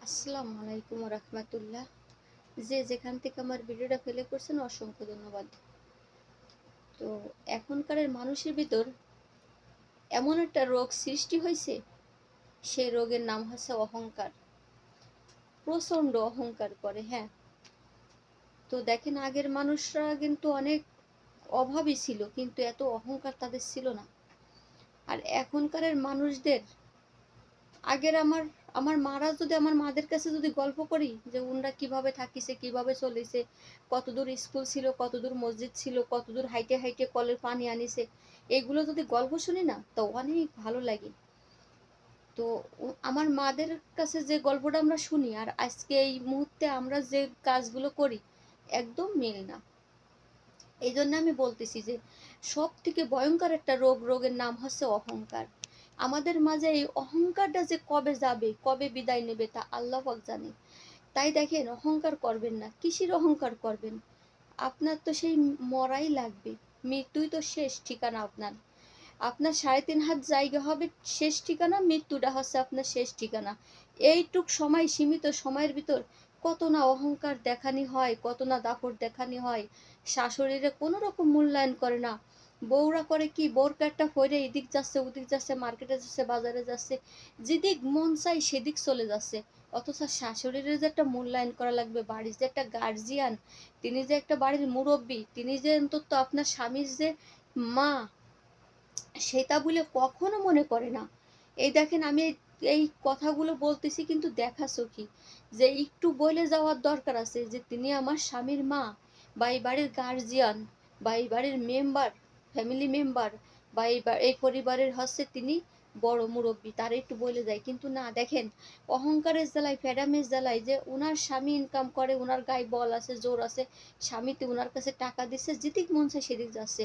আসসালামু আলাইকুম রহমতুল্লাহ। যে যেখান থেকে আমার ভিডিওটা প্লে করছেন অসংখ্য ধন্যবাদ। তো এখনকার মানুষের ভিতর এমন একটা রোগ সৃষ্টি হয়েছে, সেই রোগের নাম হচ্ছে অহংকার। প্রচন্ড অহংকার করে। হ্যাঁ, তো দেখেন আগের মানুষরা কিন্তু অনেক অভাবী ছিল, কিন্তু এত অহংকার তাদের ছিল না। আর এখনকার মানুষদের আগের আমার আমার মারা যদি আমার মাদের কাছে যদি গল্প করি যে উনরা কিভাবে থাকিছে, কিভাবে চলেছে, কতদূর স্কুল ছিল, কতদূর মসজিদ ছিল, কতদূর হাইটে হাইটে কলের পানি আনিছে, এগুলো যদি গল্প শুনি না তো অনেক ভালো লাগে। তো আমার মাদের কাছে যে গল্পটা আমরা শুনি আর আজকে এই মুহূর্তে আমরা যে কাজগুলো করি একদম মিল না। এই জন্য আমি বলতেছি যে সব থেকে ভয়ঙ্কর একটা রোগের নাম হচ্ছে অহংকার। আমাদের মাঝে এই অহংকারটা যে কবে যাবে, কবে বিদায় নেবে তা আল্লাহ পাক জানে। তাই দেখেন, অহংকার করবেন না। কিসের অহংকার করবেন? আপনার তো সেই মরাই লাগবে। মৃত্যুই তো শেষ ঠিকানা আপনার। আপনার 3.5 হাত জায়গা হবে শেষ ঠিকানা, মৃত্যুটা হচ্ছে আপনার শেষ ঠিকানা। এইটুক সময়, সীমিত সময়ের ভিতর কত না অহংকার দেখানি হয়, কত না দাপট দেখানি হয়। শাশুড়িরে কোনো রকম মূল্যায়ন করে না। বউরা করে কি, বউর পেটটা ফইরে এদিক যাচ্ছে, ওদিক যাচ্ছে, মার্কেটে যাচ্ছে, বাজারে যাচ্ছে, যেদিক মন চাই সেদিক চলে যাচ্ছে। অথচ শাশুড়ির যে একটা মূল্যায়ন করা লাগবে, বাড়ির যে একটা গার্জিয়ান, তিনি যে একটা বাড়ির মুরব্বী, তিনি যে অন্তত আপনার স্বামীর যে মা, সেটা বলে কখনো মনে করে না। এই দেখেন, আমি এই কথাগুলো বলতেছি কিন্তু দেখা চোখে, যে একটু বলে যাওয়ার দরকার আছে যে তিনি আমার স্বামীর মা, বা এই বাড়ির গার্জিয়ান, বা এই বাড়ির মেম্বার, ফ্যামিলি মেম্বার, বা এই পরিবারের হচ্ছে তিনি বড় মুরব্বী, তার একটু বলে যায়। কিন্তু না, দেখেন, অহংকারের জ্বালায়, ফ্যাডামের জ্বালায়, যে উনার স্বামী ইনকাম করে, উনার গায়ে বল আছে, জোর আছে, স্বামীতে উনার কাছে টাকা দিচ্ছে, যেদিক মন চায় সেদিক যাচ্ছে।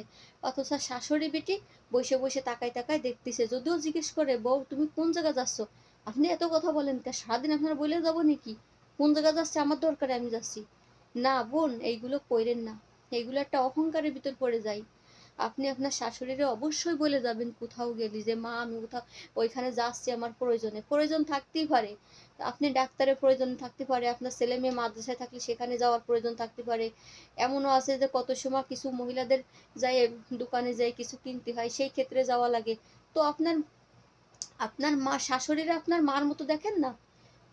অথচ শাশুড়ি বেটি বসে বসে তাকায় তাকায় দেখতেছে। যদিও জিজ্ঞেস করে, বউ তুমি কোন জায়গা যাচ্ছ, আপনি এত কথা বলেন তা, সারাদিন আপনারা বলে যাবো নাকি কোন জায়গা যাচ্ছে, আমার দরকারে আমি যাচ্ছি? না বোন, এইগুলো কইরেন না। এইগুলো একটা অহংকারের ভিতর পড়ে যায়। আপনি আপনার শাশুড়িরে অবশ্যই বলে যাবেন কোথাও গেলি যে মা আমি কোথাও ওইখানে যাচ্ছি, আমার প্রয়োজনে, প্রয়োজন থাকতেই পারে। আপনি ডাক্তারের প্রয়োজন থাকতে পারে, আপনার ছেলে মেয়ে মাদ্রাসায় থাকলে সেখানে যাওয়ার প্রয়োজন থাকতে পারে। এমনও আছে যে কত সময় কিছু মহিলাদের যায় দোকানে যায় কিছু কিনতে হয়, সেই ক্ষেত্রে যাওয়া লাগে। তো আপনার আপনার মা শাশুড়িরা আপনার মার মতো দেখেন না?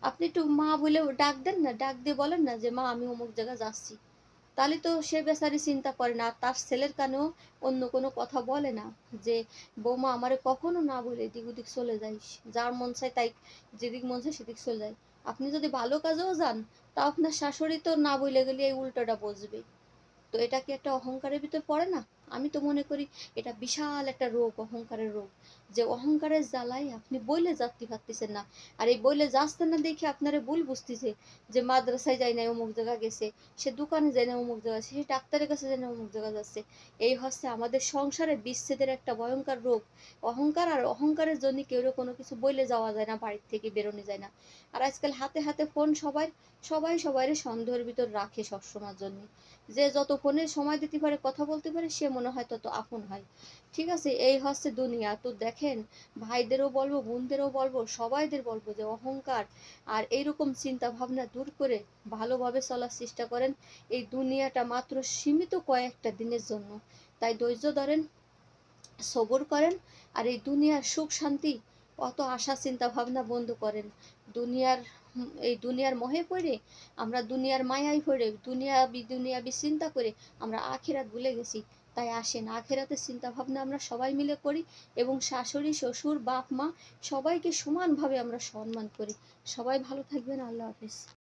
আপনি একটু মা বলে ডাক দেন না, ডাক দিয়ে বলেন না যে মা আমি অমুক জায়গায় যাচ্ছি। তাহলে তো সে বেচারি চিন্তা করে না, তার ছেলের কানেও অন্য কোনো কথা বলে না যে বৌমা আমারে কখনো না বলে এদিক ওদিক চলে যাইস, যার মন চায় তাই, যেদিক মন চায় সেদিক চলে যায়। আপনি যদি ভালো কাজেও যান, তা আপনার শাশুড়ি তো না বলে গেলে এই উল্টোটা বুঝবে। তো এটা কি একটা অহংকারের ভিতর পড়ে না? আমি তো মনে করি এটা বিশাল একটা রোগ, অহংকারের রোগ। যে অহংকারের জ্বালায় আপনি বইলে যাতে পারতেছেন না। আর এই বইলে যাচ্ছেন না দেখে আপনারা ভুল বুঝতেছে যে মাদ্রাসায় যায় না অমুক জায়গা গেছে, সে দোকানে যায় না অমুক জায়গা, সে ডাক্তারের কাছে যায় না অমুক জায়গা যাচ্ছে। এই হচ্ছে আমাদের সংসারে বিচ্ছেদের একটা ভয়ঙ্কর রোগ, অহংকার। আর অহংকারের জন্য কেউ কোনো কিছু বইলে যাওয়া যায় না, বাড়ির থেকে বেরোনো যায় না। আর আজকাল হাতে হাতে ফোন, সবাই সবাই সবাই সন্দেহের ভিতর রাখে সবসময়ের জন্য। যে যত ফোনে সময় দিতে পারে, কথা বলতে পারে, সে মনে হয় তত আপন হয়। ঠিক আছে, এই হচ্ছে দুনিয়া। তো দেখেন, ভাইদেরও বলবো, বোনদেরও বলবো, সবাইদের বলবো যে অহংকার আর এইরকম চিন্তা ভাবনা দূর করে ভালোভাবে চলার চেষ্টা করেন। এই দুনিয়াটা মাত্র সীমিত কয়েকটা দিনের জন্য। তাই ধৈর্য ধরেন, সবর করেন। আর এই দুনিয়ার সুখ শান্তি, অত আশা চিন্তা ভাবনা বন্ধ করেন। দুনিয়ার এই দুনিয়ার মোহে পড়ে, আমরা দুনিয়ার মায়ায় পড়ে, দুনিয়া চিন্তা করে আমরা আখিরাত ভুলে গেছি। তাই আসেন, আখিরাতের চিন্তা ভাবনা আমরা সবাই মিলে করি, এবং শাশুড়ি শ্বশুর বাপ মা সবাইকে সমানভাবে আমরা সম্মান করি। সবাই ভালো থাকবেন। আল্লাহ হাফেজ।